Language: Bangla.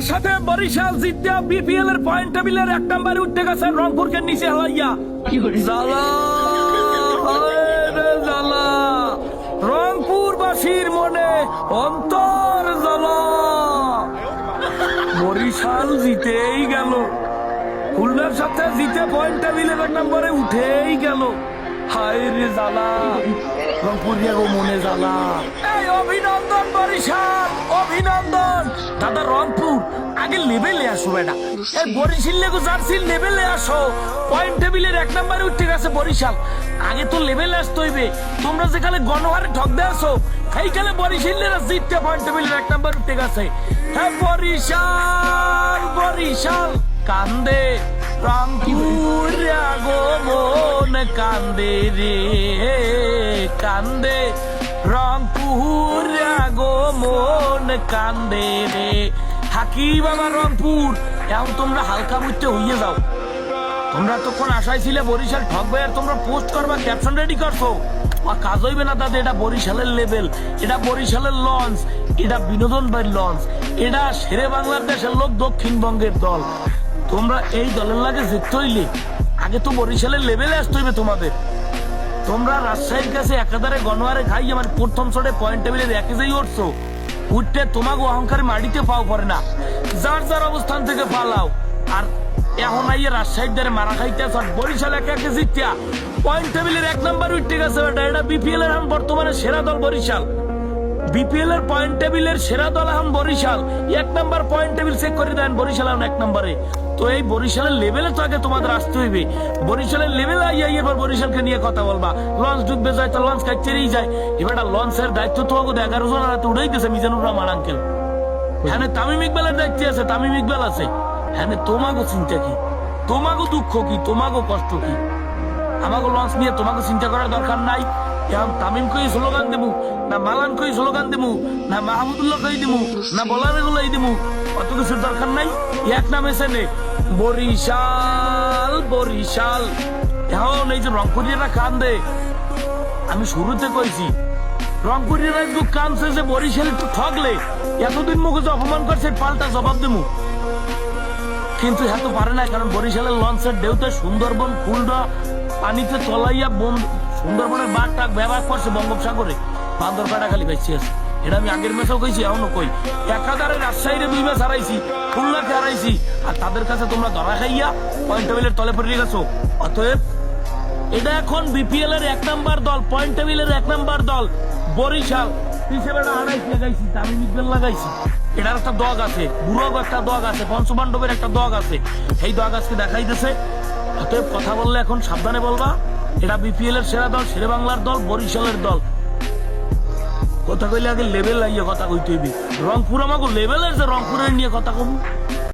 সাথে বরিশাল জিততে বিপিএল এর পয়েন্ট টেবিলের 1 নম্বরে উঠে গেছে রংপুরকে নিচে হালাইয়া। জ্বালা হায় রে জ্বালা, রংপুরবাসীর মনে অন্তর জ্বালা। বরিশাল জিতেই গেল, খুলনার সাথে জিতে পয়েন্ট টেবিলের 1 নম্বরে উঠেই গেল। হায় রে জ্বালা, রংপুরিয়া গো মনে জ্বালা। এই অভিনন্দন বরিশাল, অভিনন্দন। দাদা রংপুর আগে লেভেলে আসো বেটা, এই বরিশাল লেগো জার্সি লেভেলে আসো। পয়েন্ট টেবিলের 1 নম্বরে উঠে গেছে বরিশাল, আগে তো লেভেলে আসতে হইবে। তোমরা যেখানে গণহারে ঠক দিয়ে আসো, সেইখানে বরিশালেরা জিততে পয়েন্ট টেবিলের 1 নম্বর উঠে গেছে। হ্যাঁ বরিশাল, বরিশাল কান্দে রংপুর গো মন কান্দে রে, কান্দে রংপুর গো মন কান্দে রে। হাকি বাবা রংপুর, এখন তোমরা হালকা মুহূর্তে হইয়ে যাও। তোমরা তখন আশায় ছিলে বরিশাল ঠকবে, আর তোমরা পোস্ট করবা, ক্যাপশন রেডি করছো। কাজ হইবে না দাদা, এটা বরিশালের লেভেল, এটা বরিশালের লঞ্চ, এটা বিনোদন বাড়ির লঞ্চ, এটা শেরে বাংলাদেশের লোক দক্ষিণবঙ্গের দল। তোমরা এই দলের লাগে জিততে হইলে আগে তো বরিশালের লেভেলে আসতে হইবে তোমাদের। তোমরা রাজশাহীর কাছে একাধারে গণহারে খাই আমার প্রথম শটে পয়েন্ট টেবিলের একেই উঠছো, উঠতে তোমাকে অহংকারে মাটিতে পাও পড়ে না, যার যার অবস্থান থেকে পালাও। আর এখন আইয়ে রাজশাহীর দ্বারে মারা খাইতে বরিশাল একে একে জিতিয়া পয়েন্ট টেবিলের 1 নম্বর উঠে গেছে। এটা বিপিএল এর এখন বর্তমানে সেরা দল বরিশাল, বিপিএল এর পয়েন্ট টেবিলের সেরা দল এখন বরিশাল। 1 নম্বর পয়েন্ট টেবিল চেক করে দেন, বরিশাল এখন 1 নম্বরে। তো এই বরিশালের লেভেলে তো আগে তোমাদের আসতে হইবে, বরিশালের লেভেলে আইয়া এবার বরিশালকে নিয়ে কথা বলবা। লঞ্চ ডুববে যায় তো লঞ্চ কাটছেই যায়, এবার লঞ্চের দায়িত্ব তো 11 জন রাতে উড়াই দিয়েছে মিজানুর রহমান আঙ্কেল। হ্যাঁ তামিম ইকবালের দায়িত্ব আছে, তামিম ইকবাল আছে। হ্যাঁ তোমাকে চিন্তা কি, তোমাকে দুঃখ কি, তোমাকে কষ্ট কি? আমাকে লঞ্চ নিয়ে তোমাকে চিন্তা করার দরকার নাই। এখন তামিম কই স্লোগান দেবো, না মালান কই স্লোগান দেবো, না মাহমুদুল্লাহ কই দিবো, না বলারে গুলাই দিবো, অত কিছুর দরকার নাই। এক নাম এসে নে বরিশাল, বরিশাল। এখন এই যে রংপুরিয়ারা কান্দে, আমি শুরুতে কইছি রংপুরিয়ারা একটু কানছে যে বরিশাল একটু ঠকলে এতদিন মুখে যে অপমান করছে পাল্টা জবাব দেবো, কিন্তু এত পারে না। কারণ বরিশালের লঞ্চের ঢেউতে সুন্দরবন ফুলটা পানিতে তলাইয়া সুন্দরবনের বাঘ টাক ব্যবহার করছে বঙ্গোপসাগরে, বান্দর কাটা খালি পাইছে আছে। এটা আমি আগের ম্যাচেও কইছি, এখনো কই। একাধারে রাজশাহীরে 2 ম্যাচ হারাইছি, খুলনাকে হারাইছি, আর তাদের কাছে তোমরা ধরা খাইয়া পয়েন্ট টেবিলের তলে পড়ে গেছো। অতএব এটা এখন বিপিএল এর 1 নম্বর দল, পয়েন্ট টেবিলের 1 নম্বর দল বরিশাল। পিছিয়ে বেটা হারাইছি লাগাইছি, তামিম ইকবাল লাগাইছি, এটার একটা দগ আছে, বুড়ো একটা দগ আছে, পঞ্চপাণ্ডবের একটা দগ আছে, সেই দগ আজকে দেখাই দিছে। অতএব কথা বললে এখন সাবধানে বলবা, এটা বিপিএল এর সেরা দল, শেরে বাংলার দল, বরিশালের দল। কথা কইলে আগে লেভেল আইয়া কথা কইতে হইবে। রংপুর আমাকে লেভেলের যে রংপুরের নিয়ে কথা কব।